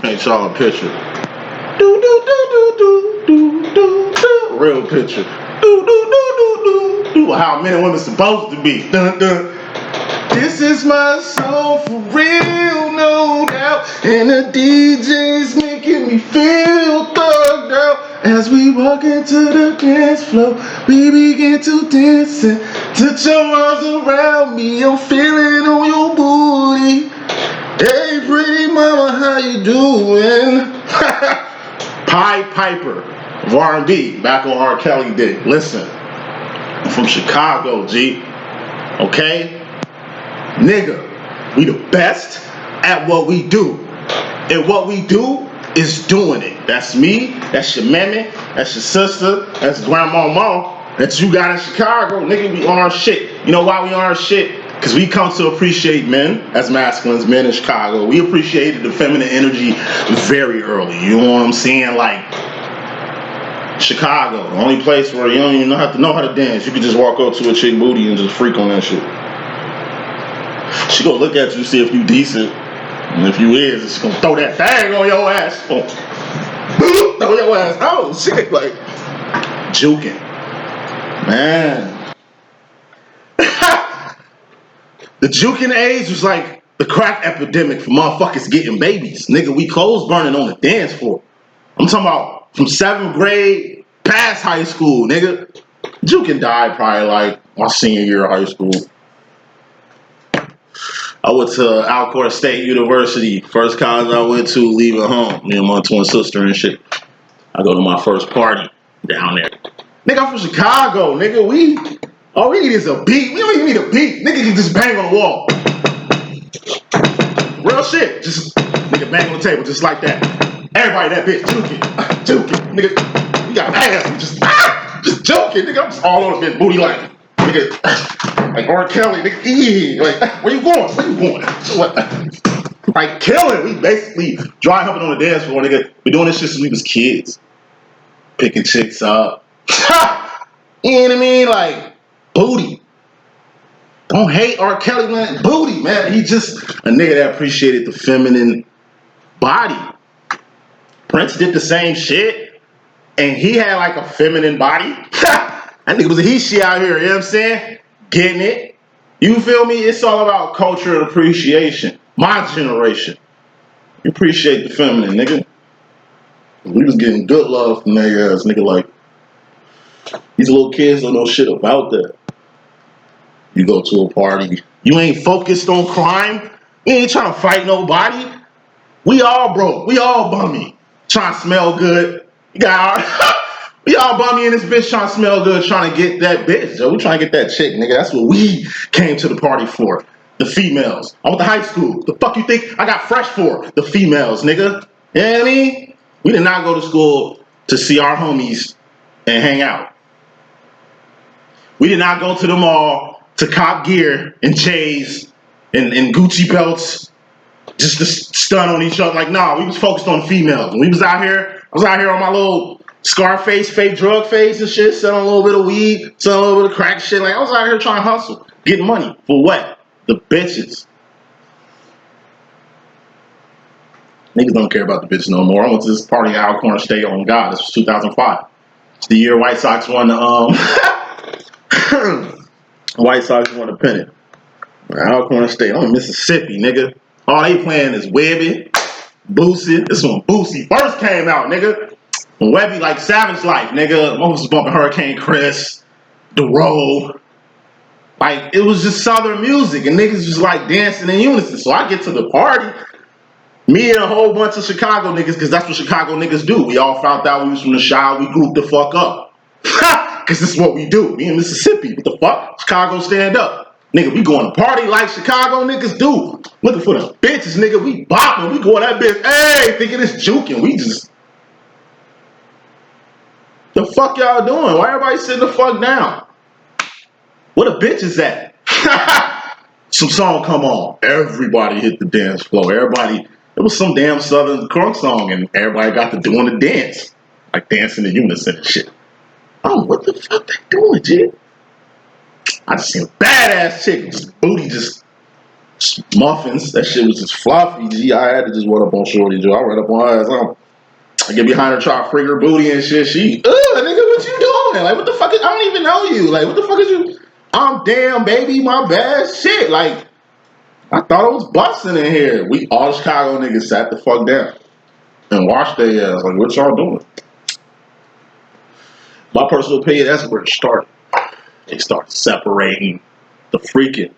Paint y'all a picture. Do do do do do do do do. Real picture. Do do do do do do. How men and women supposed to be. Dun dun. This is my song for real, no doubt. And the DJ's making me feel thugged out. As we walk into the dance floor, we begin to dance and touch your arms around me. I'm feeling on your booty. Hey, pretty mama, how you doing? Pied Piper of R&B, back on R. Kelly day. Listen, I'm from Chicago, G. Okay? Nigga, we the best at what we do. And what we do is doing it. That's me, that's your mammy, that's your sister, that's grandmama, that you got in Chicago. Nigga, we on our shit. You know why we on our shit? Because we come to appreciate men as masculines, men in Chicago. We appreciated the feminine energy very early. You know what I'm saying? Like, Chicago, the only place where you don't even have to know how to dance. You can just walk up to a chick booty and just freak on that shit. She gonna look at you, see if you decent. And if you is, it's gonna throw that thing on your ass. Throw your ass. Oh, shit. Like, juking. Man. The juking age was like the crack epidemic for motherfuckers getting babies. Nigga, we clothes burning on the dance floor. I'm talking about from 7th grade past high school, nigga. Juking died probably like my senior year of high school. I went to Alcorn State University, first college I went to leaving home. Me and my twin sister and shit. I go to my first party down there. Nigga, I'm from Chicago, nigga. All we need is a beat. We don't even need a beat. Nigga can just bang on the wall. Real shit. Just nigga bang on the table just like that. Everybody that bitch juking. Nigga, we got ass. We just joking. Nigga, I'm just all on the bitch booty like, nigga, like R. Kelly, nigga, like, where you going? So what? Like killing. We basically dry humping on the dance floor, nigga. We doing this shit since we was kids. Picking chicks up. You know what I mean? Like, booty. Don't hate R. Kelly, man. Booty, man. He just a nigga that appreciated the feminine body. Prince did the same shit, and he had like a feminine body. That nigga was a he-she out here, you know what I'm saying? Getting it. You feel me? It's all about culture and appreciation. My generation. You appreciate the feminine, nigga. We was getting good love from that ass, nigga. Like, these little kids don't know shit about that. You go to a party, you ain't focused on crime, you ain't trying to fight nobody. We all broke, we all bummy, trying to smell good. We all bummy in this bitch trying to smell good, trying to get that bitch. Yo, we trying to get that chick, nigga. That's what we came to the party for. The females. I went to high school. The fuck you think I got fresh for? The females, nigga. You know what I mean? We did not go to school to see our homies and hang out. We did not go to the mall to cop gear and J's and Gucci belts just to stun on each other. Like, nah, we was focused on females. When we was out here, I was out here on my little Scarface, fake drug face and shit, selling a little bit of weed, selling a little bit of crack shit. Like, I was out here trying to hustle, getting money. For what? The bitches. Niggas don't care about the bitches no more. I went to this party at Alcorn State on God. This was 2005. It's the year White Sox won the White Sox won the pennant. Alcorn State, I'm in Mississippi, nigga. All they playing is Webby, Boosie. This when Boosie first came out, nigga. When Webby like Savage Life, nigga. Most was bumping Hurricane Chris, The Road. Like, it was just Southern music, and niggas was like dancing in unison. So I get to the party, me and a whole bunch of Chicago niggas, because that's what Chicago niggas do. We all found out we was from the Chi, we grouped the fuck up. Because this is what we do. Me in Mississippi, what the fuck? Chicago stand up. Nigga, we going to party like Chicago niggas do. Looking for the bitches, nigga. We bopping. We going that bitch. Hey, thinking it's juking. We just... The fuck y'all doing? Why everybody sitting the fuck down? Where the bitches at? Some song come on. Everybody hit the dance floor. Everybody... It was some damn Southern crunk song, and everybody got to doing the dance. Like dancing in unison and shit. Oh, what the fuck they doing, G? I just seen a badass chick, just booty just muffins. That shit was just fluffy. G, I had to just run up on Shorty, Joe. I ran up on her ass. I get behind her, try to freak her booty and shit. She, nigga, what you doing? Like, what the fuck is, I don't even know you. Like, what the fuck is you? I'm damn, baby, my bad. Shit. Like, I thought it was busting in here. We, all the Chicago niggas sat the fuck down and washed their ass. Like, what y'all doing? My personal opinion, that's where it started. They started separating the freaking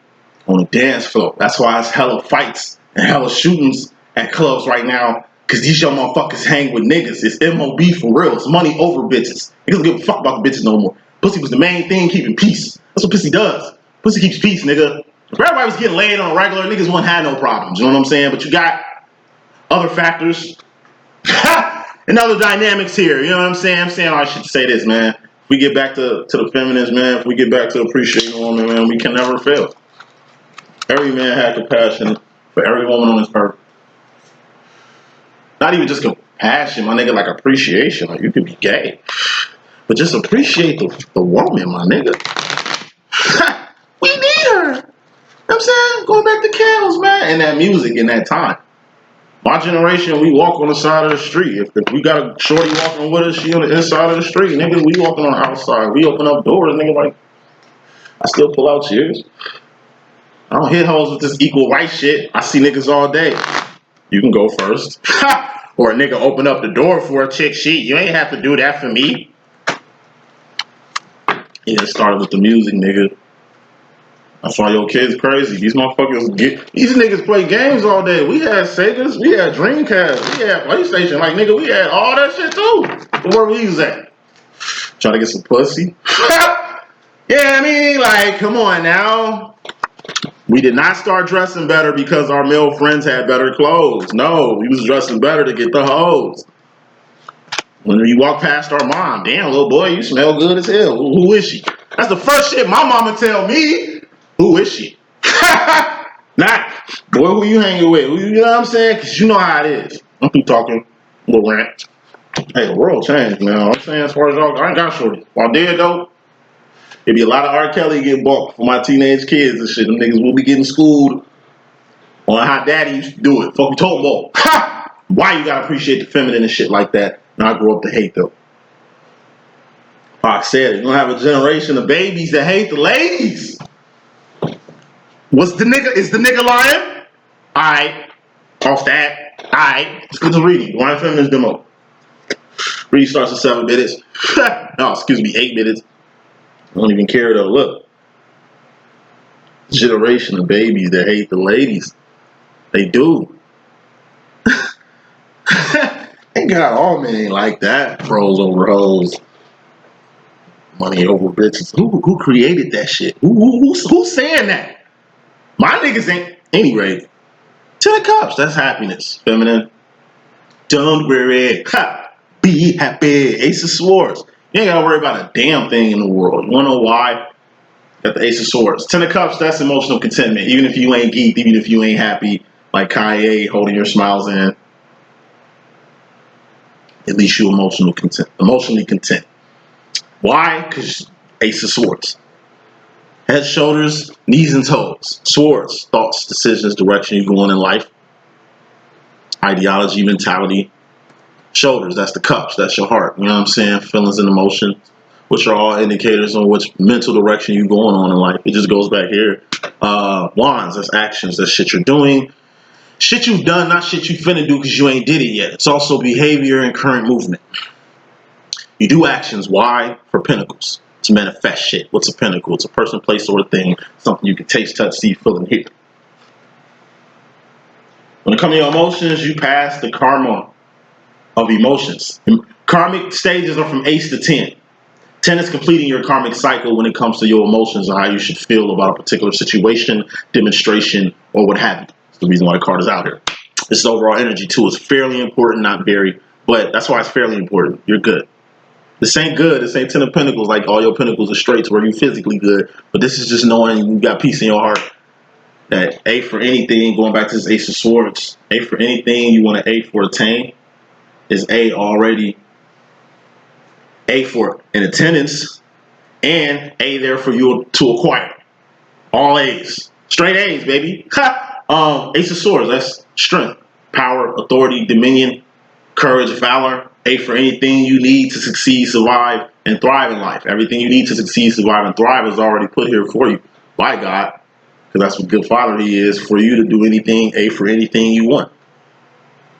on the dance floor. That's why it's hella fights and hella shootings at clubs right now. Cause these young motherfuckers hang with niggas. It's MOB for real. It's money over bitches. Niggas don't give a fuck about the bitches no more. Pussy was the main thing keeping peace. That's what pussy does. Pussy keeps peace, nigga. If everybody was getting laid on a regular, niggas wouldn't have no problems. You know what I'm saying? But you got other factors and other dynamics here. You know what I'm saying? I'm saying I should say this, man. If we get back to the feminists, man, if we get back to appreciating a woman, man, we can never fail. Every man had compassion for every woman on this earth. Not even just compassion, my nigga, like appreciation. Like, you could be gay. But just appreciate the woman, my nigga. We need her. You know what I'm saying? Going back to Kells, man. And that music in that time. My generation, we walk on the side of the street. If we got a shorty walking with us, she on the inside of the street. Nigga, we walking on the outside. We open up doors, nigga, like, I still pull out chairs. I don't hit hoes with this equal rights shit. I see niggas all day. You can go first. Or a nigga open up the door for a chick sheet. You ain't have to do that for me. Yeah, it started with the music, nigga. That's why your kids crazy. These motherfuckers these niggas play games all day. We had Segas, we had Dreamcast, we had PlayStation. Like, nigga, we had all that shit too. Where we was at? Trying to get some pussy. Yeah, I mean, like, come on now. We did not start dressing better because our male friends had better clothes. No, we was dressing better to get the hoes. When we walk past our mom, damn, little boy, you smell good as hell. Who is she? That's the first shit my mama tell me. Who is she? Not, boy, who you hanging with? You know what I'm saying? Because you know how it is. I'm through talking, little rant. Hey, the world changed, man. I'm saying, as far as y'all, I ain't got shorty. While dead, though, it'd be a lot of R. Kelly get bought for my teenage kids and shit. Them niggas will be getting schooled on how daddy used to do it. Fuck, we told them all. Why you gotta appreciate the feminine and shit like that? And I grew up to hate them. Fox said it. You're gonna have a generation of babies that hate the ladies. Is the nigga lying? Alright. Off that. Alright. Let's get to reading. Wine feminist demo. Reading starts at 7 minutes. No, excuse me, 8 minutes. I don't even care though. Look. Generation of babies that hate the ladies. They do. Thank God all men ain't like that. Pros over hoes. Money over bitches. Who created that shit? Who's saying that? My niggas ain't. Anyway, 10 of Cups. That's happiness. Feminine. Don't worry. Ha. Be happy. Ace of Swords. You ain't gotta worry about a damn thing in the world. You wanna know why? Got the Ace of Swords. 10 of Cups, that's emotional contentment. Even if you ain't geeked, even if you ain't happy, like Kanye holding your smiles in, at least you emotionally content. Why? Because Ace of Swords. Head, shoulders, knees, and toes. Swords, thoughts, decisions, direction you're going in life. Ideology, mentality. Shoulders, that's the cups, that's your heart. You know what I'm saying? Feelings and emotions, which are all indicators on which mental direction you're going on in life. It just goes back here. Wands, that's actions, that's shit you're doing. Shit you've done, not shit you finna do because you ain't did it yet. It's also behavior and current movement. You do actions. Why? For pinnacles. To manifest shit. What's a pinnacle? It's a person, place, or a thing. Something you can taste, touch, see, feel, and hear. When it comes to your emotions, you pass the karma of emotions. Karmic stages are from Ace to 10. 10 is completing your karmic cycle when it comes to your emotions and how you should feel about a particular situation, demonstration, or what have you. That's the reason why the card is out here. This is overall energy too. It's fairly important, not very, but that's why it's fairly important. You're good. This ain't good. This ain't 10 of Pentacles like all your Pentacles are straight to where you physically good. But this is just knowing you got peace in your heart. That A for anything, going back to this Ace of Swords, A for anything you want to A for attain is A already. A for in attendance and A there for you to acquire. All A's. Straight A's, baby. Ha! Ace of Swords, that's strength, power, authority, dominion, courage, valor. A for anything you need to succeed, survive, and thrive in life. Everything you need to succeed, survive, and thrive is already put here for you by God, because that's what good father he is, for you to do anything, A for anything you want.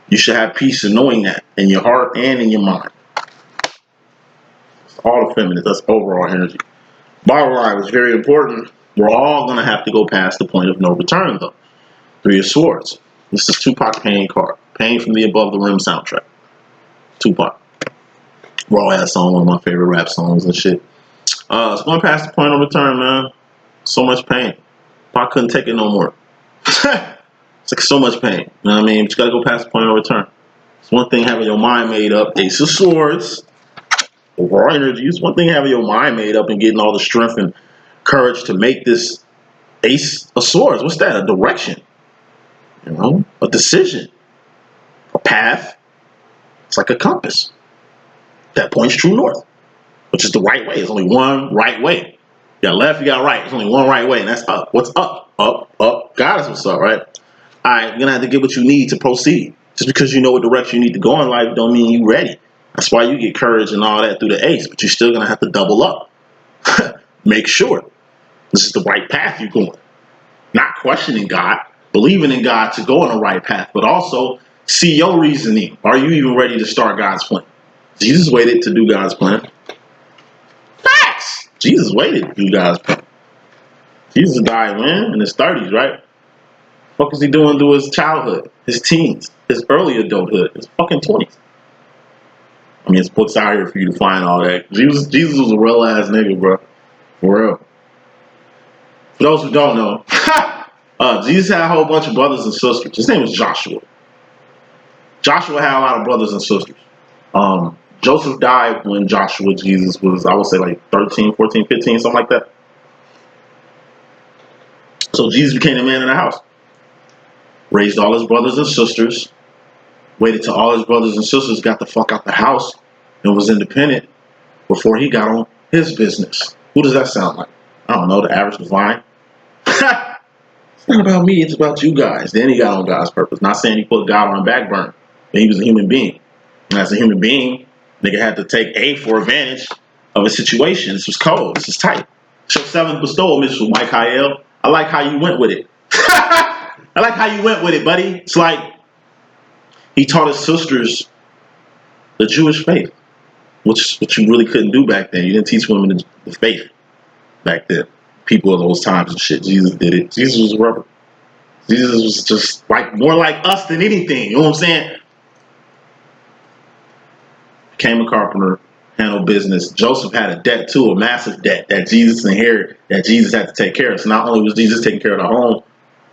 You should have peace in knowing that in your heart and in your mind. It's all the feminine, that's overall energy. Bottom line is very important. We're all going to have to go past the point of no return, though. Three of Swords. This is Tupac Pain card. Pain from the Above the Rim soundtrack. Tupac. Raw ass song, one of my favorite rap songs and shit. It's going past the point of return, man. So much pain. Pac couldn't take it no more. It's like so much pain. You know what I mean? But you got to go past the point of return. It's one thing having your mind made up. Ace of Swords. Overall energy. It's one thing having your mind made up and getting all the strength and courage to make this Ace of Swords. What's that? A direction. You know? A decision. A path. It's like a compass that points true north, which is the right way. There's only one right way. You got left, you got right. There's only one right way, and that's up. What's up? Up, up. God is what's up, right? All right, you're going to have to get what you need to proceed. Just because you know what direction you need to go in life don't mean you're ready. That's why you get courage and all that through the Ace, but you're still going to have to double up. Make sure this is the right path you're going. Not questioning God, believing in God to go on the right path, but also see your reasoning. Are you even ready to start God's plan? Jesus waited to do God's plan. Facts! Jesus waited to do God's plan. Jesus died when? In his 30s, right? What is he doing through his childhood, his teens, his early adulthood, his fucking 20s? I mean, it's books out here for you to find all that. Jesus was a real ass nigga, bro. For real. For those who don't know, Jesus had a whole bunch of brothers and sisters. His name was Joshua. Joshua had a lot of brothers and sisters. Joseph died when Jesus was, I would say, like 13, 14, 15, something like that. So Jesus became the man in the house. Raised all his brothers and sisters. Waited till all his brothers and sisters got the fuck out the house and was independent before he got on his business. Who does that sound like? I don't know. The average was lying. It's not about me. It's about you guys. Then he got on God's purpose. Not saying he put God on the back burner. But he was a human being. And as a human being, nigga had to take A for advantage of a situation. This was cold. This is tight. Show 7th bestowal, Mr. Mike Hyel. I like how you went with it. I like how you went with it, buddy. It's like he taught his sisters the Jewish faith, which you really couldn't do back then. You didn't teach women the faith back then. People of those times and shit. Jesus did it. Jesus was a rubber. Jesus was just like more like us than anything. You know what I'm saying? Became a carpenter, handled business. Joseph had a debt too, a massive debt that Jesus inherited, that Jesus had to take care of. So not only was Jesus taking care of the home,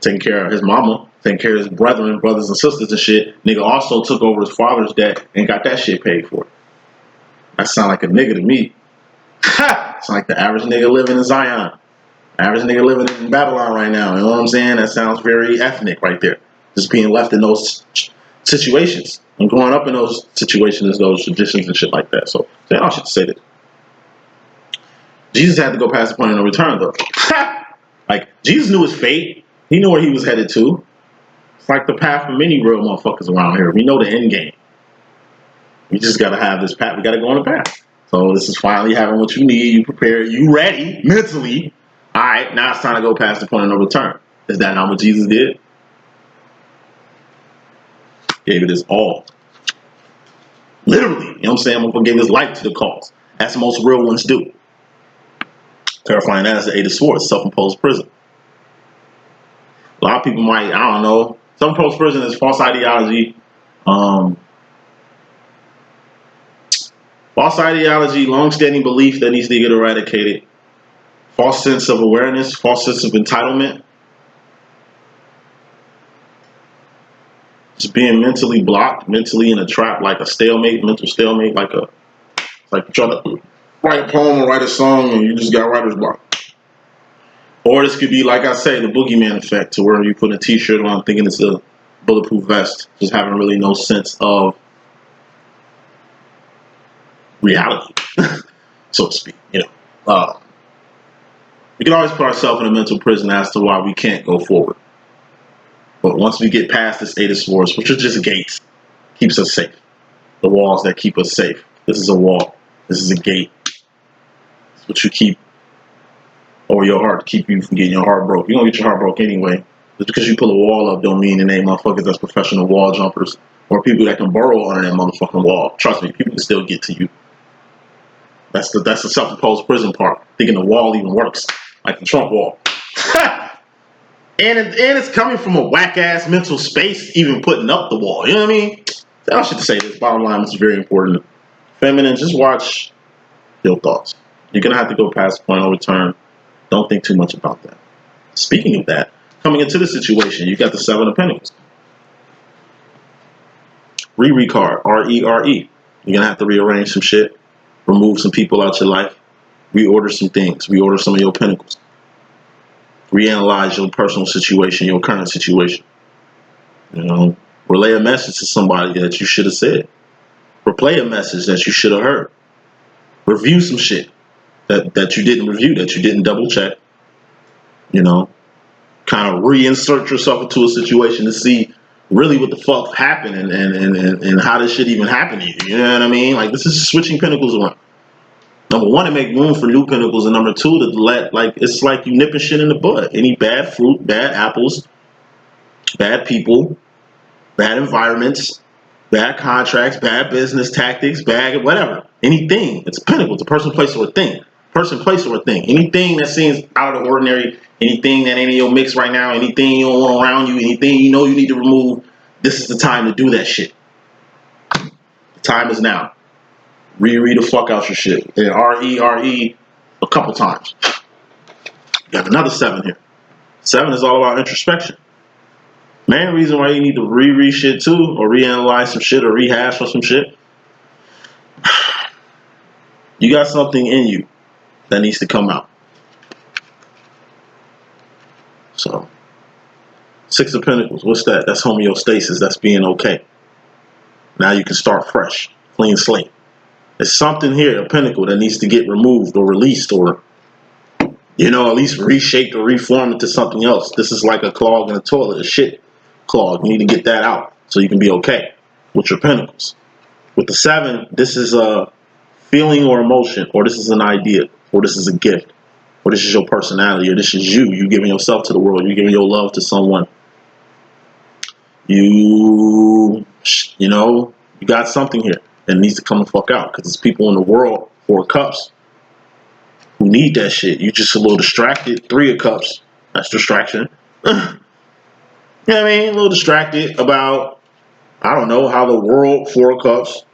taking care of his mama, taking care of his brethren, brothers and sisters and shit, nigga also took over his father's debt and got that shit paid for. That sound like a nigga to me. It's like the average nigga living in Zion. Average nigga living in Babylon right now. You know what I'm saying? That sounds very ethnic right there. Just being left in those situations and growing up in those situations, those traditions and shit like that. So I should say that. Jesus had to go past the point of no return, though. Like, Jesus knew his fate. He knew where he was headed to. It's like the path for many real motherfuckers around here. We know the end game. We just got to have this path. We got to go on the path. So this is finally having what you need. You prepared. You ready mentally. All right, now it's time to go past the point of no return. Is that not what Jesus did? Gave it his all. Literally, you know what I'm saying? I'm going to give his life to the cause. As most real ones do. Clarifying that as the 8 of Swords, self-imposed prison. A lot of people might, I don't know. Self-imposed prison is false ideology. False ideology, long-standing belief that needs to get eradicated. False sense of awareness, false sense of entitlement. Just being mentally blocked, mentally in a trap, like a stalemate, mental stalemate, like you try to write a poem or write a song and you just got writer's block. Or this could be, like I say, the boogeyman effect, to where you put a t-shirt on thinking it's a bulletproof vest, just having really no sense of reality, so to speak. You know, we can always put ourselves in a mental prison as to why we can't go forward. But once we get past this Eight of Swords, which are just gates, keeps us safe. The walls that keep us safe. This is a wall. This is a gate. It's what you keep over your heart to keep you from getting your heart broke. You're going to get your heart broke anyway. Just because you pull a wall up don't mean it ain't motherfuckers that's professional wall jumpers or people that can burrow under that motherfucking wall. Trust me, people can still get to you. That's the self-imposed prison part. Thinking the wall even works. Like the Trump wall. And it's coming from a whack-ass mental space even putting up the wall. You know what I mean? I should say this. Bottom line is very important. Feminine, just watch your thoughts. You're going to have to go past the point of return. Don't think too much about that. Speaking of that, coming into the situation, you got the Seven of Pentacles. Re card, R-E-R-E. You're going to have to rearrange some shit, remove some people out your life, reorder some things, reorder some of your pentacles, reanalyze your personal situation, your current situation. You know, relay a message to somebody that you should have said. Replay a message that you should have heard. Review some shit that you didn't review, that you didn't double check. You know, kind of reinsert yourself into a situation to see really what the fuck happened and how this shit even happened to you. You know what I mean? Like, this is switching pentacles around. Number one, to make room for new pentacles, and number two, to let, like, it's like you nipping shit in the bud. Any bad fruit, bad apples, bad people, bad environments, bad contracts, bad business tactics, bad whatever. Anything. It's a pentacle. It's a person, place, or a thing. Person, place, or a thing. Anything that seems out of the ordinary, anything that ain't in your mix right now, anything you don't want around you, anything you know you need to remove, this is the time to do that shit. The time is now. Reread the fuck out your shit. And R-E-R-E a couple times. You got another seven here. Seven is all about introspection. Main reason why you need to reread shit too, or reanalyze some shit, or rehash or some shit. You got something in you that needs to come out. So, Six of Pentacles, what's that? That's homeostasis. That's being okay. Now you can start fresh, clean slate. There's something here, a pentacle, that needs to get removed or released, or, you know, at least reshaped or reformed into something else. This is like a clog in a toilet, a shit clog. You need to get that out so you can be okay with your pentacles. With the seven, this is a feeling or emotion, or this is an idea, or this is a gift, or this is your personality, or this is you. You giving yourself to the world. You giving your love to someone. You know, you got something here that needs to come the fuck out, because there's people in the world, Four of Cups, who need that shit. You just a little distracted. Three of Cups, that's distraction. You know what I mean? A little distracted about, I don't know, how the world, Four of Cups,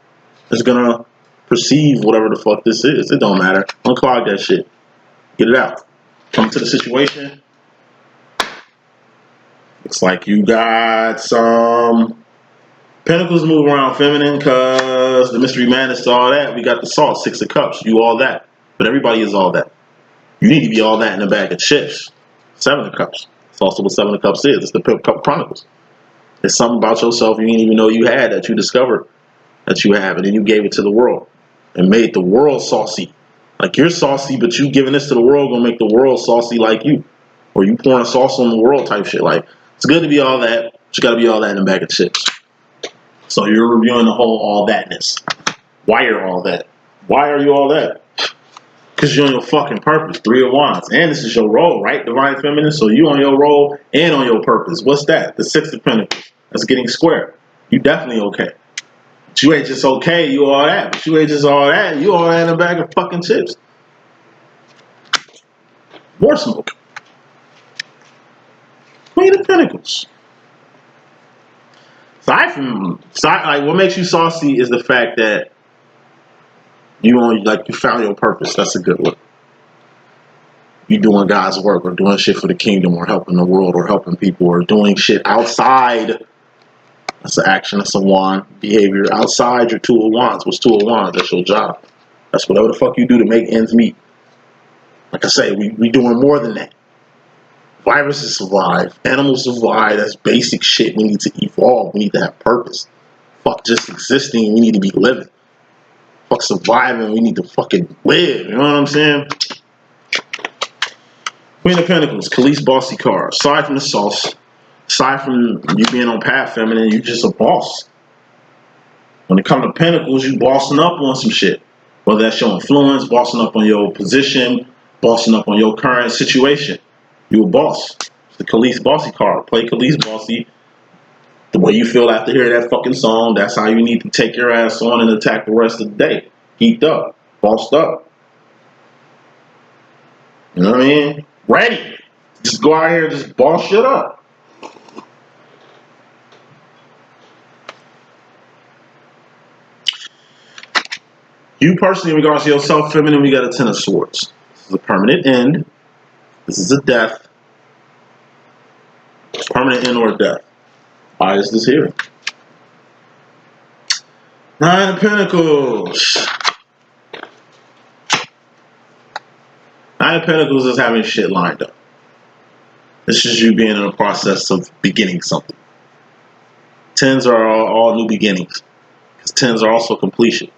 is gonna perceive whatever the fuck this is. It don't matter. Unclog that shit. Get it out. Come to the situation. Looks like you got some pentacles move around feminine, because the mystery madness to all that. We got the Salt, Six of Cups. You all that. But everybody is all that. You need to be all that in a bag of chips. Seven of Cups. It's also what Seven of Cups is. It's the Cup Chronicles. It's something about yourself you didn't even know you had, that you discovered that you have, and then you gave it to the world and made the world saucy. Like, you're saucy, but you giving this to the world gonna make the world saucy like you, or you pouring a sauce on the world type shit. Like, it's good to be all that, but you gotta be all that in a bag of chips. So you're reviewing the whole all thatness. Why are all that? Why are you all that? Because you're on your fucking purpose. Three of Wands, and this is your role, right? Divine Feminine. So you on your role and on your purpose. What's that? The Six of Pentacles. That's getting square. You definitely okay. But you ain't just okay, you all that. But you ain't just all that, you all that in a bag of fucking chips. More smoke. Queen of Pentacles. Aside from, like, what makes you saucy is the fact that you found your purpose. That's a good one. You doing God's work, or doing shit for the kingdom, or helping the world, or helping people, or doing shit outside. That's an action. That's a wand behavior outside your Two of Wands. What's Two of Wands? That's your job. That's whatever the fuck you do to make ends meet. Like I say, we doing more than that. Viruses survive. Animals survive. That's basic shit. We need to evolve. We need to have purpose. Fuck just existing. We need to be living. Fuck surviving. We need to fucking live. You know what I'm saying? Queen of Pentacles. Khalees, bossy card. Aside from the sauce, Aside from you being on path feminine, you just a boss. When it comes to pentacles, you bossing up on some shit. Whether that's your influence, bossing up on your position, bossing up on your current situation. You a boss. It's the Khalees Bossy card. Play Khalees Bossy. The way you feel after hearing that fucking song, that's how you need to take your ass on and attack the rest of the day. Geeked up. Bossed up. You know what I mean? Ready. Just go out here and just boss shit up. You personally, in regards to yourself, feminine, we got a Ten of Swords. This is a permanent end. This is a death. It's permanent end or a death. Why is this here? Nine of Pentacles. Nine of Pentacles is having shit lined up. This is you being in the process of beginning something. Tens are all new beginnings. Because tens are also completion.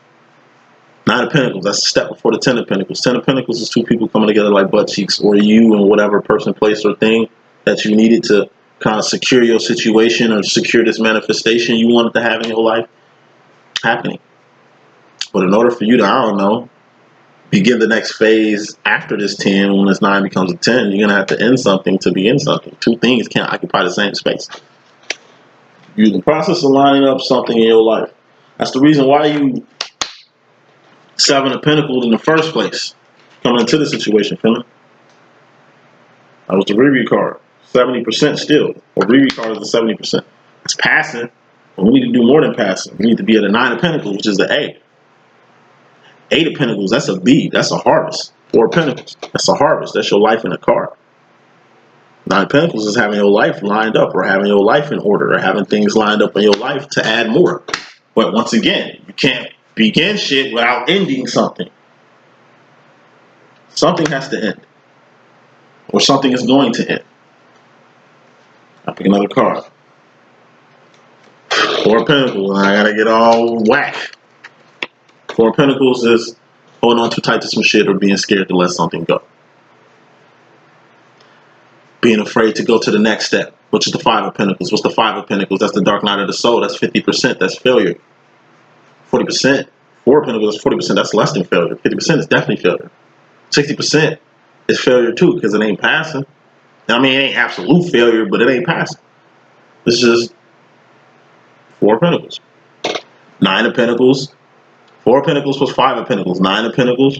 Nine of Pentacles, that's a step before the Ten of Pentacles. Ten of Pentacles is two people coming together like butt cheeks, or you and whatever person, place, or thing that you needed to kind of secure your situation or secure this manifestation you wanted to have in your life happening. But in order for you to, I don't know, begin the next phase after this 10, when this 9 becomes a 10, you're going to have to end something to begin something. Two things can't occupy the same space. You're in the process of lining up something in your life. That's the reason why you Seven of Pentacles in the first place. Coming into the situation, feeling. That was the Riri card. 70% still. Or Riri card is the 70%. It's passing. But we need to do more than passing. We need to be at a Nine of Pentacles, which is the A. Eight of Pentacles, that's a B. That's a harvest. Four of Pentacles, that's a harvest. That's your life in a card. Nine of Pentacles is having your life lined up, or having your life in order, or having things lined up in your life to add more. But once again, you can't begin shit without ending something. Something has to end. Or something is going to end. I'll pick another card. Four of Pentacles, and I gotta get all whack. Four of Pentacles is holding on too tight to some shit or being scared to let something go. Being afraid to go to the next step, which is the Five of Pentacles. What's the Five of Pentacles? That's the dark night of the soul. That's 50%. That's failure. 40%. Four of Pentacles is 40%. That's less than failure. 50% is definitely failure. 60% is failure too, because it ain't passing. I mean, it ain't absolute failure, but it ain't passing. This is Four of Pentacles. Nine of Pentacles. Four of Pentacles plus Five of Pentacles. Nine of Pentacles.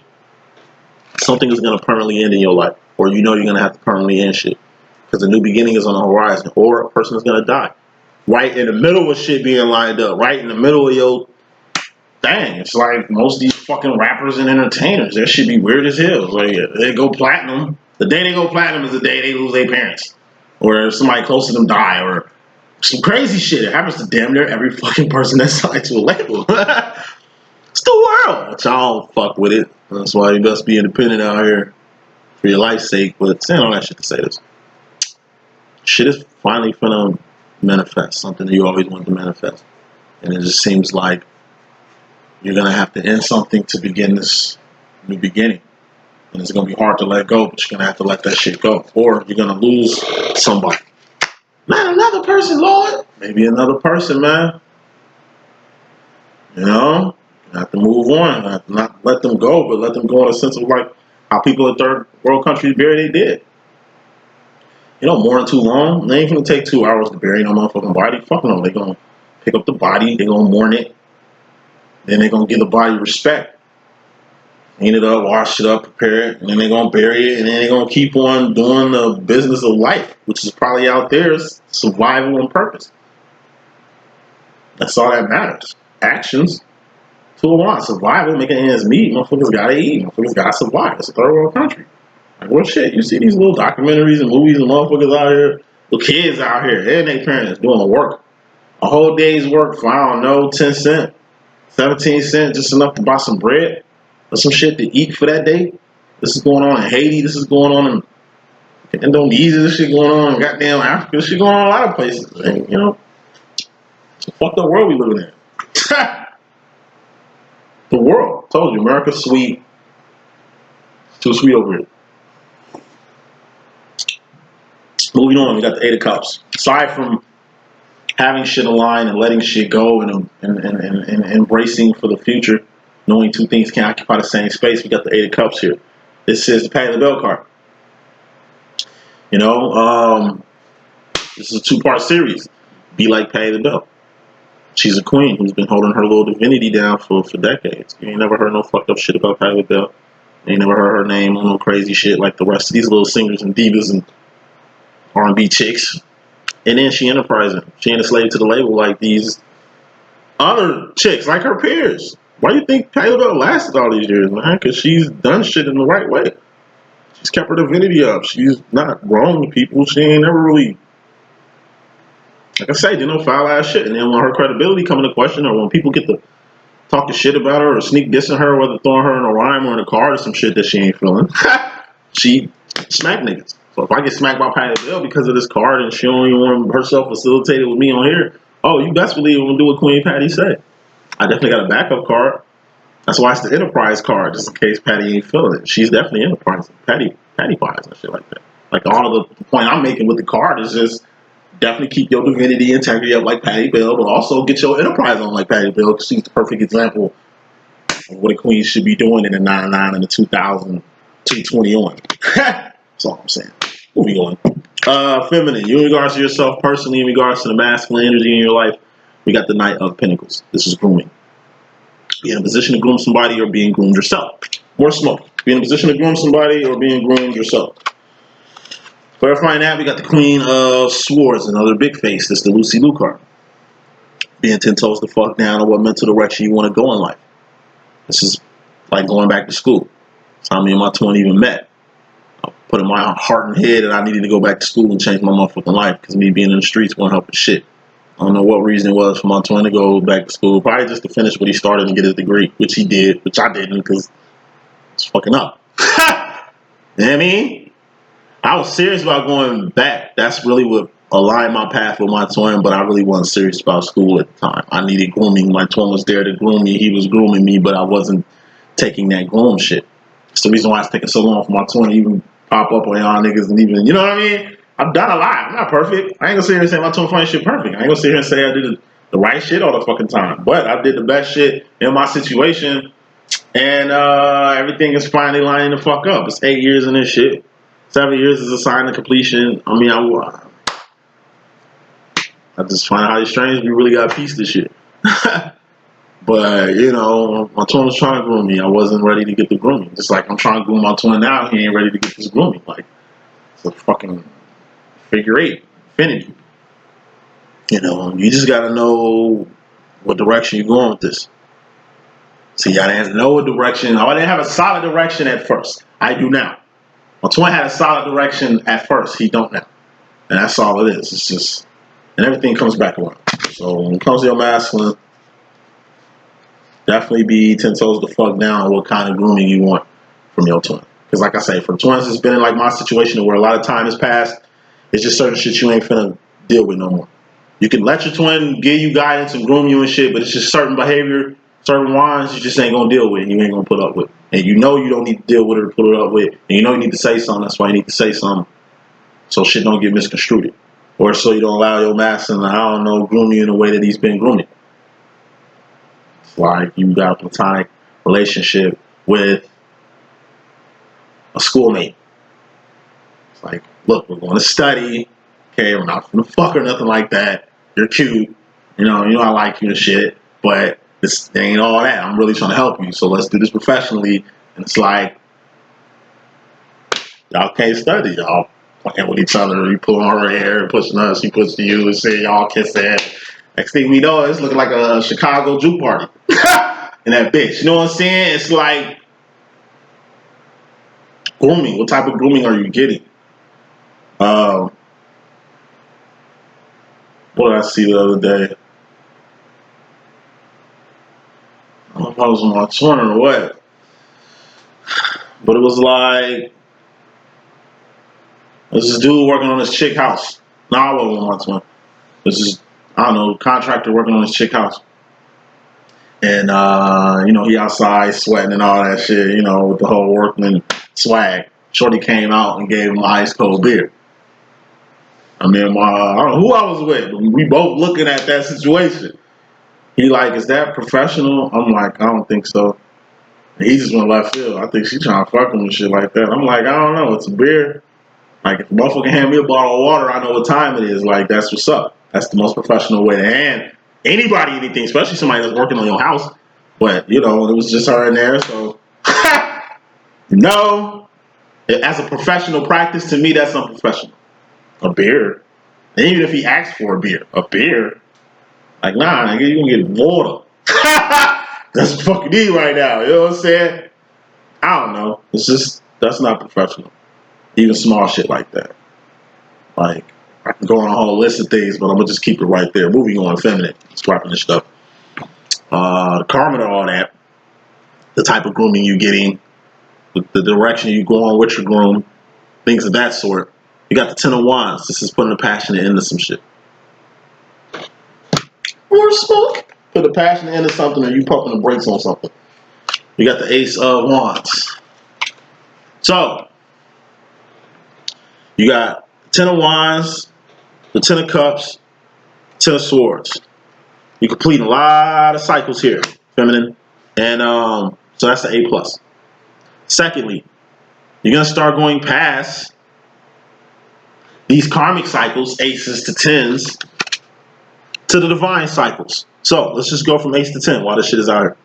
Something is going to permanently end in your life. Or you know you're going to have to permanently end shit. Because a new beginning is on the horizon. Or a person is going to die. Right in the middle of shit being lined up. Right in the middle of your thing. It's like most of these fucking rappers and entertainers. That shit be weird as hell. It's like they go platinum. The day they go platinum is the day they lose their parents. Or somebody close to them die. Or some crazy shit. It happens to damn near every fucking person that's signed to a label. It's the world. But y'all don't fuck with it. That's why you best be independent out here for your life's sake. But saying all that shit to say this. Shit is finally finna manifest. Something that you always wanted to manifest. And it just seems like you're gonna have to end something to begin this new beginning. And it's gonna be hard to let go, but you're gonna have to let that shit go. Or you're gonna lose somebody. Not another person, Lord. Maybe another person, man. You know? You have to move on. Not let them go, but let them go in a sense of like how people in third world countries bury they dead. You know, mourning too long. They ain't gonna take 2 hours to bury no motherfucking body. Fuck no. They gonna pick up the body, they gonna mourn it. Then they gonna give the body respect. Clean it up, wash it up, prepare it, and then they're gonna bury it, and then they're gonna keep on doing the business of life, which is probably out there is survival and purpose. That's all that matters. Actions. To a want. Survival, making ends meet. Motherfuckers gotta eat. Motherfuckers gotta survive. It's a third world country. Like, well, shit, you see these little documentaries and movies and motherfuckers out here, little kids out here, and their parents doing the work. A whole day's work for, I don't know, 10 cents, 17 cents, just enough to buy some bread or some shit to eat for that day. This is going on in Haiti. This is going on in Indonesia. This shit going on in goddamn Africa. This shit going on in a lot of places. And, you know, it's a fucked up world we living in. The world. I told you, America's sweet. It's too sweet over here. Moving on, we got the Eight of Cups. Aside from having shit align and letting shit go and embracing for the future, knowing two things can occupy the same space, we got the Eight of Cups here. This is the Patti LaBelle card. You know, this is a two-part series. Be like Patti LaBelle. She's a queen who's been holding her little divinity down for decades. You ain't never heard no fucked up shit about Patti LaBelle. You ain't never heard her name on no crazy shit like the rest of these little singers and divas and R&B chicks. And then she enterprising. She ain't a slave to the label like these other chicks, like her peers. Why do you think Patti LaBelle lasted all these years, man? Because she's done shit in the right way. She's kept her divinity up. She's not wronged people. She ain't never really, like I say, did no foul ass shit. And then when her credibility come into question, or when people get to talking shit about her or sneak dissing her, whether throwing her in a rhyme or in a card or some shit that she ain't feeling, she smack niggas. So if I get smacked by Patti LaBelle because of this card and she don't even want herself facilitated with me on here, oh, you best believe I'm gonna do what Queen Patty said. I definitely got a backup card. That's why it's the Enterprise card, just in case Patty ain't feeling it. She's definitely Enterprise. Patty buys and shit like that. Like all of the point I'm making with the card is just definitely keep your divinity integrity up like Patti LaBelle, but also get your Enterprise on like Patti LaBelle, because she's the perfect example of what a queen should be doing in the 99 and the 2000, 221. That's all I'm saying. Moving on. Feminine. You in regards to yourself personally, in regards to the masculine energy in your life, we got the Knight of Pentacles. This is grooming. Be in a position to groom somebody or being groomed yourself. More smoke. Be in a position to groom somebody or being groomed yourself. Clarifying that, we got the Queen of Swords, another big face. This is the Lucy Liu card. Being 10 toes the fuck down on what mental direction you want to go in life. This is like going back to school. That's how me and my twin even met. I put in my heart and head that I needed to go back to school and change my motherfucking life, because me being in the streets won't help with shit. I don't know what reason it was for my twin to go back to school. Probably just to finish what he started and get his degree, which he did, which I didn't, because it's fucking up. You know what I mean? I was serious about going back. That's really what aligned my path with my twin, but I really wasn't serious about school at the time. I needed grooming. My twin was there to groom me. He was grooming me, but I wasn't taking that groom shit. It's the reason why it's taking so long for my twin to even pop up on y'all niggas and even, you know what I mean? I've done a lot. I'm not perfect. I ain't gonna sit here and say my twin funny shit perfect. I ain't gonna sit here and say I did the right shit all the fucking time. But I did the best shit in my situation, and everything is finally lining the fuck up. It's 8 years in this shit. 7 years is a sign of completion. I mean, I just find it highly strange we really got a piece of this shit. But, you know, my twin was trying to groom me. I wasn't ready to get the grooming. Just like I'm trying to groom my twin now, he ain't ready to get this grooming. Like, it's a fucking figure eight, infinity. You know, you just gotta know what direction you're going with this. See, I didn't know a direction. I didn't have a solid direction at first. I do now. My twin had a solid direction at first. He don't now. And that's all it is. It's just, and everything comes back around. So when it comes to your masculine, definitely be 10 toes the fuck down on what kind of grooming you want from your twin. Because like I say, for twins, it's been like my situation where a lot of time has passed. It's just certain shit you ain't finna deal with no more. You can let your twin give you guidance and groom you and shit, but it's just certain behavior, certain wines you just ain't gonna deal with and you ain't gonna put up with. And you know you don't need to deal with it or put it up with. And you know you need to say something. That's why you need to say something. So shit don't get misconstrued. Or so you don't allow your masculine, I don't know, groom you in the way that he's been grooming. It's like you got a platonic relationship with a schoolmate. It's like, look, we're going to study. Okay, we're not gonna fuck or nothing like that. You're cute. You know I like you and shit. But this ain't all that. I'm really trying to help you. So let's do this professionally. And it's like, y'all can't study. Y'all playing with each other. You pulling her hair and pushing us. She pushing you and saying y'all kissing. Next thing we know, it's looking like a Chicago juke party. And that bitch. You know what I'm saying? It's like grooming. What type of grooming are you getting? What did I see the other day? I don't know if I was on my twin or what. But it was like, there's this dude working on his chick house. No, I wasn't on my twin. This is, I don't know, contractor working on his chick house. And, he outside sweating and all that shit, with the whole workman swag. Shorty came out and gave him ice cold beer. I mean, I don't know who I was with, but we both looking at that situation. He like, is that professional? I'm like, I don't think so. And he just went left field. I think she trying to fuck him and shit like that. I'm like, I don't know. It's a beer. Like, if a motherfucker hand me a bottle of water, I know what time it is. Like, that's what's up. That's the most professional way to hand anybody anything, especially somebody that's working on your house. But, you know, it was just her in there, so. No. As a professional practice, to me, that's unprofessional. A beer. And even if he asks for a beer. Like, nah, nigga, you gonna get water. That's what fucking need right now. You know what I'm saying? I don't know. It's just, that's not professional. Even small shit like that. Like, I can go on a whole list of things, but I'm gonna just keep it right there. Moving on, feminine. Just wrapping this stuff. The karma to all that, the type of grooming you getting, the direction you go on with your groom, things of that sort. You got the Ten of Wands. This is putting a passionate into some shit. More smoke. Put a passionate into something, or you pumping the brakes on something. You got the Ace of Wands. So, you got Ten of Wands, the Ten of Cups, Ten of Swords. You're completing a lot of cycles here, feminine. And so that's the A+. Secondly, you're going to start going past these karmic cycles, aces to tens, to the divine cycles. So let's just go from ace to 10 while this shit is out here.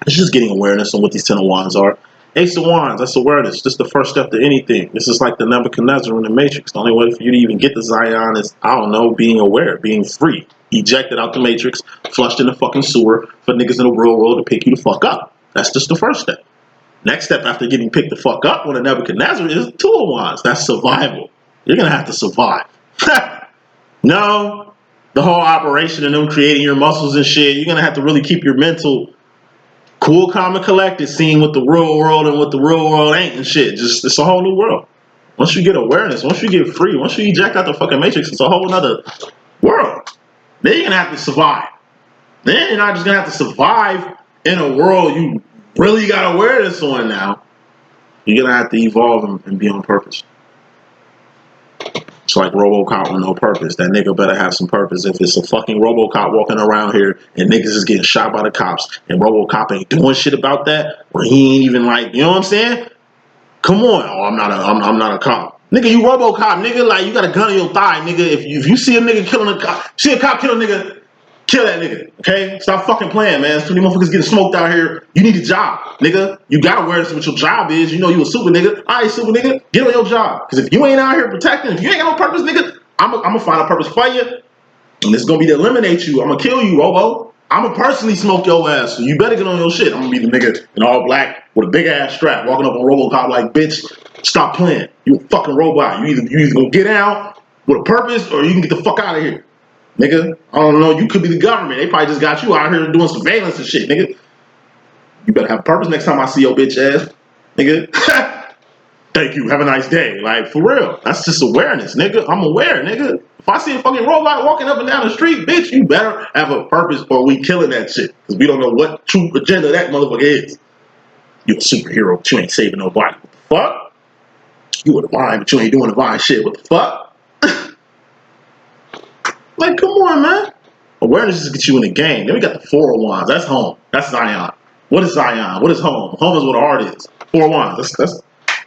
It's just getting awareness on what these Ten of Wands are. Ace of Wands, that's awareness. This is the first step to anything. This is like the Nebuchadnezzar in the Matrix. The only way for you to even get to Zion is, I don't know, being aware, being free. Ejected out the Matrix, flushed in the fucking sewer for niggas in the real world to pick you the fuck up. That's just the first step. Next step after getting picked the fuck up on a Nebuchadnezzar is Two of Wands. That's survival. You're going to have to survive. No, the whole operation and them creating your muscles and shit, you're going to have to really keep your mental cool, calm, and collected, seeing what the real world and what the real world ain't and shit. Just, it's a whole new world. Once you get awareness, once you get free, once you eject out the fucking Matrix, it's a whole nother world. Then you're going to have to survive. Then you're not just going to have to survive in a world you really got awareness on now. You're going to have to evolve and be on purpose. It's like RoboCop with no purpose. That nigga better have some purpose. If it's a fucking RoboCop walking around here and niggas is getting shot by the cops and RoboCop ain't doing shit about that, or he ain't even like, you know what I'm saying? Come on. Oh, I'm not a cop. Nigga, you RoboCop, nigga. Like, you got a gun in your thigh, nigga. If you see a nigga killing a cop, see a cop kill a nigga, kill that nigga, okay? Stop fucking playing, man. There's too many motherfuckers getting smoked out here. You need a job, nigga. You got awareness of what your job is. You know you a super nigga. All right, super nigga, get on your job. Because if you ain't out here protecting, if you ain't got no purpose, nigga, I'm going to find a purpose for you. And it's going to be to eliminate you. I'm going to kill you, Robo. I'm going to personally smoke your ass. So you better get on your shit. I'm going to be the nigga in all black with a big ass strap walking up on RoboCop like, bitch, stop playing. You a fucking robot. You either going to get out with a purpose or you can get the fuck out of here. Nigga, I don't know, you could be the government. They probably just got you out here doing surveillance and shit, nigga. You better have a purpose next time I see your bitch ass, nigga. Thank you, have a nice day. Like, for real, that's just awareness, nigga. I'm aware, nigga. If I see a fucking robot walking up and down the street, bitch, you better have a purpose or we killing that shit. Because we don't know what true agenda that motherfucker is. You a superhero, but you ain't saving nobody. What the fuck? You a divine, but you ain't doing divine shit. What the fuck? Like, come on, man. Awareness just gets you in the game. Then we got the Four of Wands. That's home. That's Zion. What is Zion? What is home? Home is what a heart is. Four of Wands. That's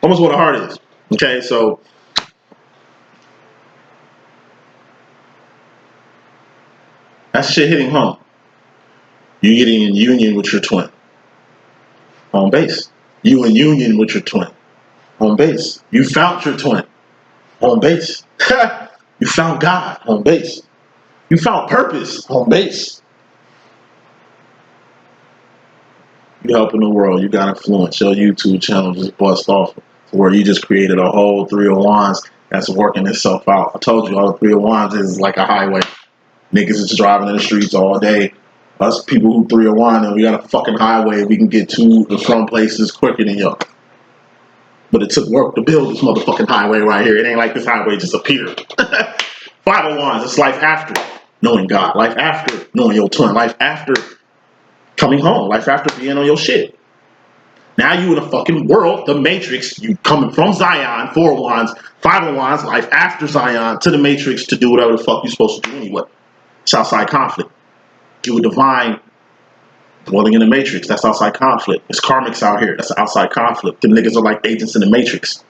almost what a heart is. Okay, so that shit hitting home. You getting in union with your twin. Home base. You in union with your twin. Home base. You found your twin. Home base. You found God. Home base. You found purpose. Home base. You helping the world. You got influence. Your YouTube channel just bust off where you just created a whole Three of Wands that's working itself out. I told you all the Three of Wands is like a highway. Niggas is driving in the streets all day. Us people who Three of Wands and we got a fucking highway. We can get to and from places quicker than y'all. But it took work to build this motherfucking highway right here. It ain't like this highway just appeared. Five of Wands, it's life after knowing God. Life after knowing your twin. Life after coming home. Life after being on your shit. Now you in a fucking world, the Matrix, you coming from Zion, 4 of Wands, 5 of Wands, life after Zion, to the Matrix to do whatever the fuck you're supposed to do anyway. It's outside conflict. You a divine dwelling in the Matrix, that's outside conflict. It's karmics out here, that's outside conflict. Them niggas are like agents in the Matrix.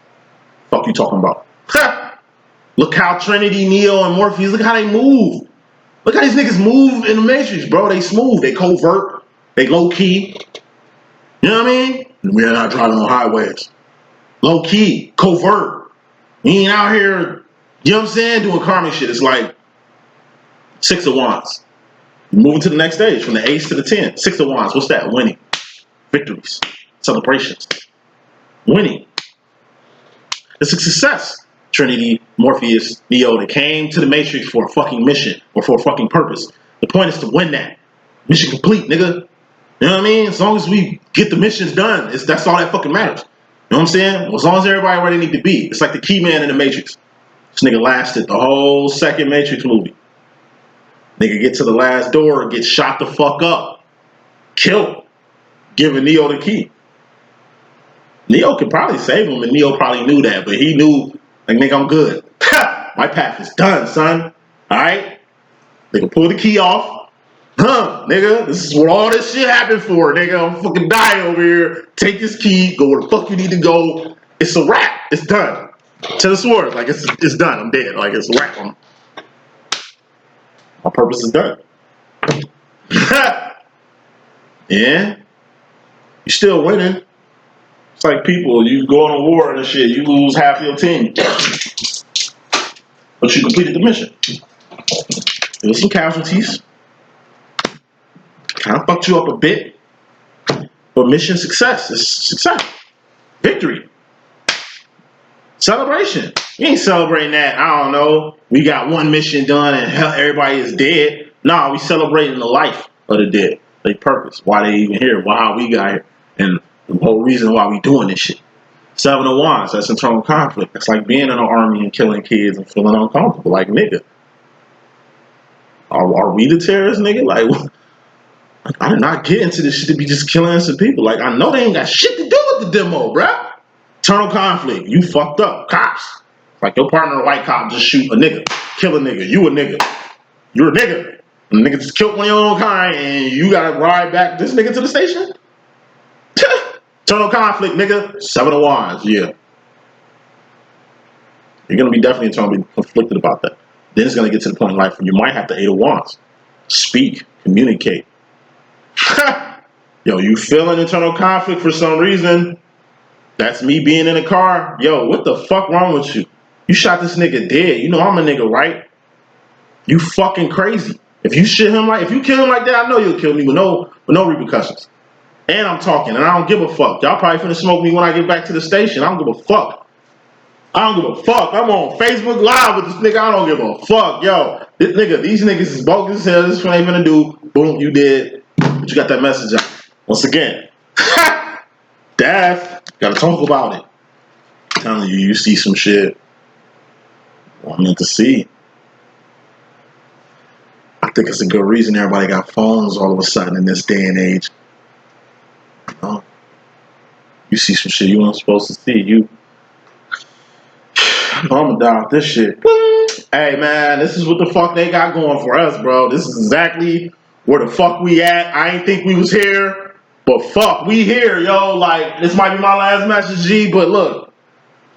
Fuck you talking about? Look how Trinity, Neo, and Morpheus, look how they move. Look how these niggas move in the Matrix, bro. They smooth, they covert, they low key. You know what I mean? We're not driving on highways. Low key, covert. We ain't out here, you know what I'm saying, doing karmic shit. It's like 6 of Wands. Moving to the next stage, from the Ace to the 10. 6 of Wands, what's that? Winning. Victories. Celebrations. Winning. It's a success. Trinity, Morpheus, Neo, they came to the Matrix for a fucking mission or for a fucking purpose. The point is to win that. Mission complete, nigga. You know what I mean? As long as we get the missions done, that's all that fucking matters. You know what I'm saying? As long as everybody where they need to be. It's like the key man in the Matrix. This nigga lasted the whole second Matrix movie. Nigga get to the last door, get shot the fuck up. Killed. Giving Neo the key. Neo could probably save him, and Neo probably knew that, but he knew, like, nigga, I'm good. My path is done, son. Alright? Nigga, pull the key off. Nigga, this is what all this shit happened for, nigga. I'm fucking dying over here. Take this key, go where the fuck you need to go. It's a wrap. It's done. To the sword, like, it's done. I'm dead. Like, it's a wrap. My purpose is done. Yeah? You're still winning. It's like people, you go on a war and shit, you lose half your team. But you completed the mission. There was some casualties. Kind of fucked you up a bit. But mission success. It's success. Victory. Celebration. You ain't celebrating that, I don't know, we got one mission done and hell, everybody is dead. Nah, we celebrating the life of the dead. Their purpose. Why they even here. Why how we got here. And the whole reason why we doing this shit. 7 of Wands, that's internal conflict. That's like being in an army and killing kids and feeling uncomfortable. Like, nigga, are we the terrorists, nigga? Like, I did not get into this shit to be just killing innocent people. Like, I know they ain't got shit to do with the demo, bruh. Internal conflict. You fucked up. Cops. Like, your partner, a white cop, just shoot a nigga. Kill a nigga. You a nigga. You're a nigga. And the nigga just killed one of your own kind and you gotta ride back this nigga to the station? Internal conflict, nigga. 7 of Wands, yeah. You're gonna be definitely internally conflicted about that. Then it's gonna get to the point in life where you might have the 8 of Wands. Speak, communicate. Yo, you feeling internal conflict for some reason? That's me being in a car. Yo, what the fuck wrong with you? You shot this nigga dead. You know I'm a nigga, right? You fucking crazy. If you kill him like that, I know you'll kill me with no repercussions. And I'm talking, and I don't give a fuck. Y'all probably finna smoke me when I get back to the station. I don't give a fuck. I don't give a fuck. I'm on Facebook Live with this nigga. I don't give a fuck. Yo, these niggas is bogus as hell. This is what they finna do. Boom, you did. But you got that message out. Once again, death. Gotta talk about it. I'm telling you, you see some shit I meant to see. I think it's a good reason everybody got phones all of a sudden in this day and age. You see some shit you weren't supposed to see. I'm gonna die with this shit. Hey man, this is what the fuck they got going for us, bro. This is exactly where the fuck we at. I ain't think we was here, but fuck, we here, yo. Like, this might be my last message, G, but look,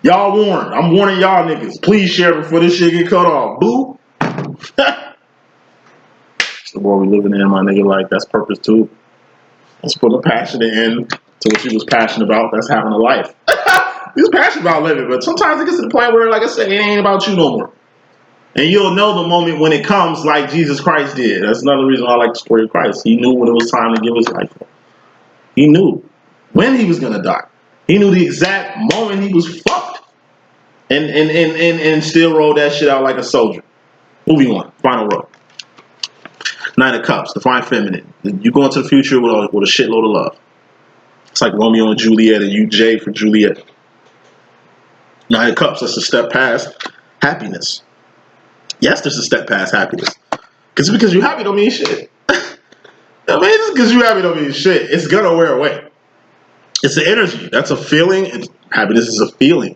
y'all warned. I'm warning y'all niggas. Please share before this shit get cut off. Boo. It's the world we living in, my nigga. Like, that's purpose too. Let's put a passionate end to what you was passionate about. That's having a life. He was passionate about living, but sometimes it gets to the point where, like I said, it ain't about you no more. And you'll know the moment when it comes, like Jesus Christ did. That's another reason why I like the story of Christ. He knew when it was time to give his life up. He knew when he was gonna die. He knew the exact moment he was fucked. And still rolled that shit out like a soldier. Moving on. Final row. 9 of Cups, divine feminine. You go into the future with a shitload of love. It's like Romeo and Juliet and you J for Juliet. 9 of Cups, that's a step past happiness. Yes, there's a step past happiness. Because you're happy don't mean shit. I mean, just because you're happy don't mean shit. It's gonna wear away. It's an energy. That's a feeling. Happiness is a feeling.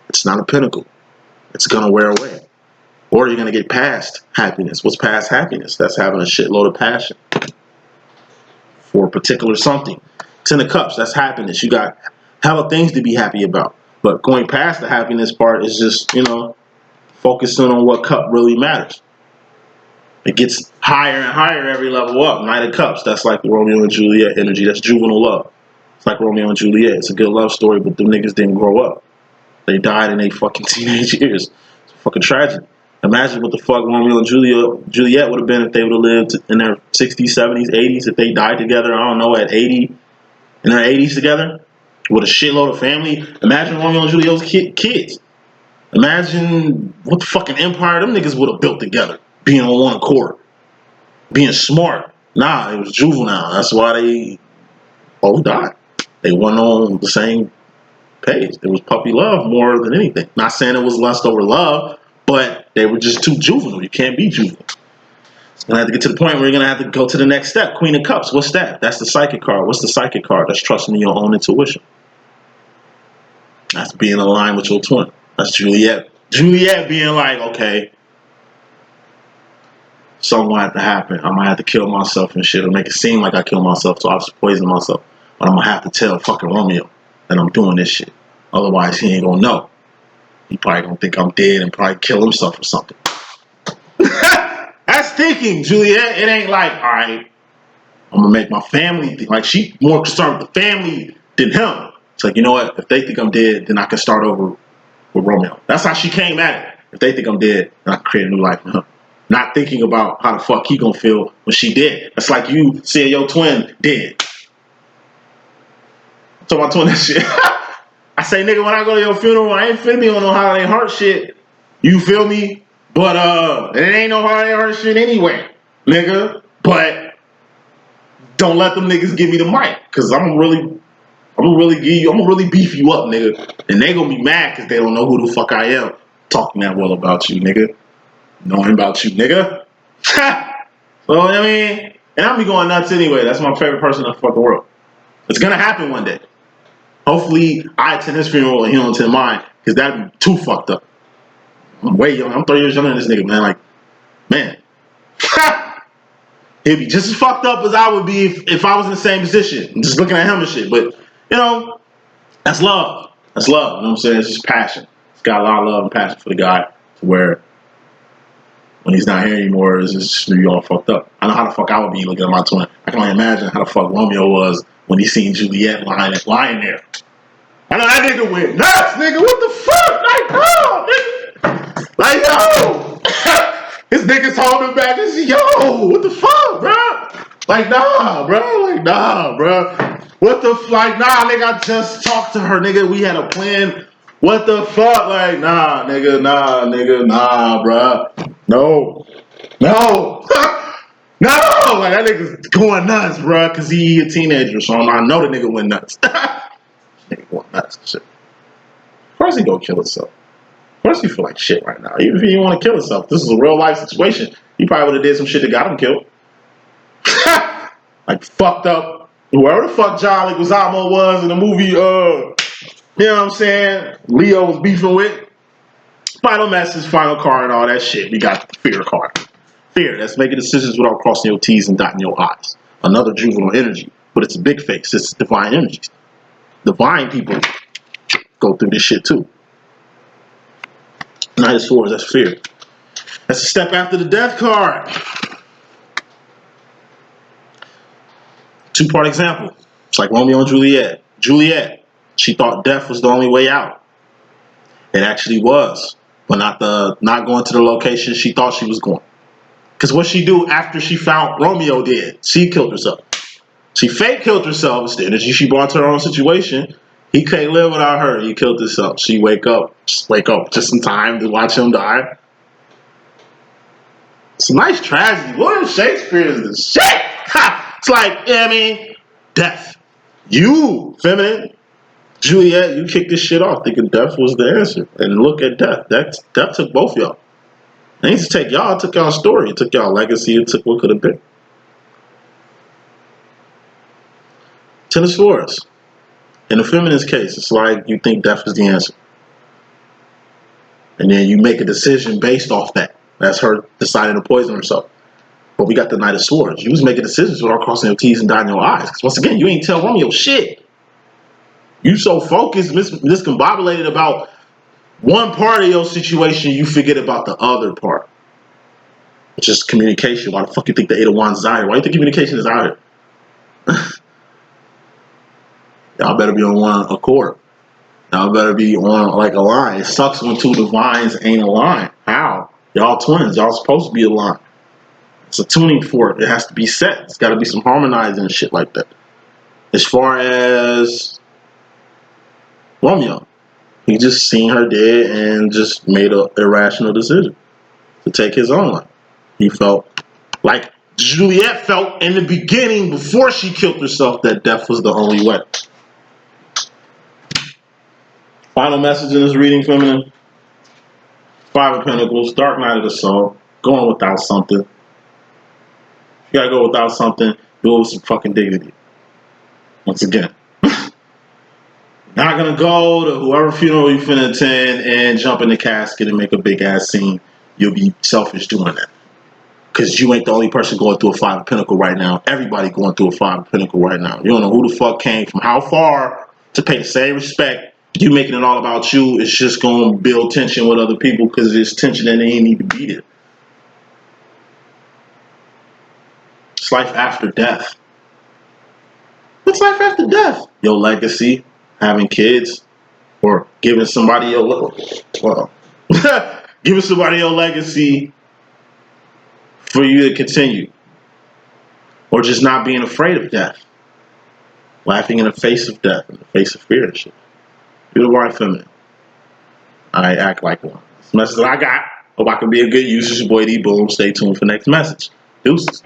It's not a pinnacle. It's gonna wear away. Or you're gonna get past happiness. What's past happiness? That's having a shitload of passion for a particular something. Ten of Cups, that's happiness. You got hella things to be happy about. But going past the happiness part is just, focusing on what cup really matters. It gets higher and higher every level up. Knight of Cups, that's like the Romeo and Juliet energy. That's juvenile love. It's like Romeo and Juliet. It's a good love story, but the niggas didn't grow up. They died in their fucking teenage years. It's a fucking tragedy. Imagine what the fuck Romeo and Juliet would have been if they would have lived in their 60s, 70s, 80s, if they died together, I don't know, at 80, in their 80s together, with a shitload of family. Imagine Romeo and Juliet's kids. Imagine what the fucking empire them niggas would have built together, being on one accord, being smart. Nah, it was juvenile. That's why they both died. They weren't on the same page. It was puppy love more than anything. Not saying it was lust over love, but they were just too juvenile. You can't be juvenile. It's gonna have to get to the point where you're gonna have to go to the next step. Queen of Cups. What's that? That's the psychic card. What's the psychic card? That's trusting in your own intuition. That's being aligned with your twin. That's Juliet. Juliet being like, okay, something gonna have to happen. I'm gonna have to kill myself and shit, or make it seem like I killed myself, so I'll just poison myself. But I'm gonna have to tell fucking Romeo that I'm doing this shit. Otherwise, he ain't gonna know. He probably gonna think I'm dead and probably kill himself or something. That's thinking, Juliet. It ain't like, all right, I'm gonna make my family think. Like, she more concerned with the family than him. It's like, you know what? If they think I'm dead, then I can start over with Romeo. That's how she came at it. If they think I'm dead, then I can create a new life for him. Not thinking about how the fuck he gonna feel when she dead. That's like you seeing your twin dead. I told my twin that shit. I say, nigga, when I go to your funeral, I ain't finna be on no holiday heart shit. You feel me? But it ain't no holiday heart shit anyway, nigga. But don't let them niggas give me the mic, cause I'm gonna really beef you up, nigga. And they gonna be mad cause they don't know who the fuck I am. Talking that well about you, nigga. Knowing about you, nigga. So, I mean, and I'll be going nuts anyway. That's my favorite person in the fucking world. It's gonna happen one day. Hopefully, I attend his funeral and he don't attend mine, because that'd be too fucked up. I'm way young. I'm 30 years younger than this nigga, man. Like, man. He'd be just as fucked up as I would be if I was in the same position. Just looking at him and shit. But, that's love. That's love. You know what I'm saying? It's just passion. It's got a lot of love and passion for the guy, to where when he's not here anymore, it's just really all fucked up. I know how the fuck I would be looking at my twin. I can only imagine how the fuck Romeo was when he seen Juliet lying there. I know that nigga went nuts, nigga. What the fuck? Like, nigga. Like, yo. His niggas holding him back. This is, yo, what the fuck, bro? Like, nah, bro. Like, nah, bro. What the like, nah, nigga, I just talked to her, nigga. We had a plan. What the fuck? Like, nah, nigga, nah, bro. No. No. No. Like, that nigga's going nuts, bro, because he a teenager, so I know the nigga went nuts. Nigga going nuts and shit. Of course he go kill himself. Of course he feel like shit right now. Even if he didn't want to kill himself, this is a real life situation. He probably would have did some shit that got him killed. Like, fucked up. Whoever the fuck John Leguizamo was in the movie, you know what I'm saying? Leo was beefing with. Final message, final card, and all that shit. We got the fear card. Fear, that's making decisions without crossing your T's and dotting your I's. Another juvenile energy, but it's a big face. It's divine energies. Divine people go through this shit too. Knight of Swords, that's fear. That's a step after the death card. Two-part example. It's like Romeo and Juliet. Juliet, she thought death was the only way out. It actually was, but not going to the location she thought she was going. Because what she do after she found Romeo dead? She killed herself. She fake killed herself. It's the energy she brought to her own situation. He can't live without her. He killed himself. She wake up just in time to watch him die. It's a nice tragedy. William Shakespeare is the shit. It's like, I mean, death. You, feminine, Juliet, you kicked this shit off thinking death was the answer. And look at death. Death took both y'all. It ain't to take y'all. It took y'all story. It took y'all legacy. It took what could have been. Ten of Swords. In the feminist case, it's like you think death is the answer. And then you make a decision based off that. That's her deciding to poison herself. But we got the Knight of Swords. You was making decisions without crossing your T's and dotting your I's. Because once again, you ain't tell Romeo shit. You so focused, miscombobulated about one part of your situation, you forget about the other part. It's just communication. Why the fuck you think the Eight of Wands is out here? Why do you think communication is out here? Y'all better be on one accord. Y'all better be on like a line. It sucks when two divines ain't aligned. How? Y'all twins. Y'all supposed to be aligned. It's a tuning fork. It has to be set. It's got to be some harmonizing and shit like that. As far as Romeo, he just seen her dead and just made an irrational decision to take his own life. He felt like Juliet felt in the beginning before she killed herself that death was the only way. Final message in this reading, feminine. Five of Pentacles, Dark Night of the Soul, going without something. If you gotta go without something, do it with some fucking dignity. Once again. Not gonna go to whoever funeral you finna attend and jump in the casket and make a big ass scene. You'll be selfish doing that. Because you ain't the only person going through a Five of Pentacles right now. Everybody going through a Five of Pentacles right now. You don't know who the fuck came from how far to pay the same respect. You making it all about you, it's just going to build tension with other people because there's tension that they ain't need to be there. It's life after death. What's life after death? Your legacy, having kids, or giving somebody your giving somebody your legacy for you to continue, or just not being afraid of death, laughing in the face of death, in the face of fear and shit. You're the right feminine. I act like one. This message that I got. Hope I can be a good use. It's your boy D.Boom. Stay tuned for next message. Deuces.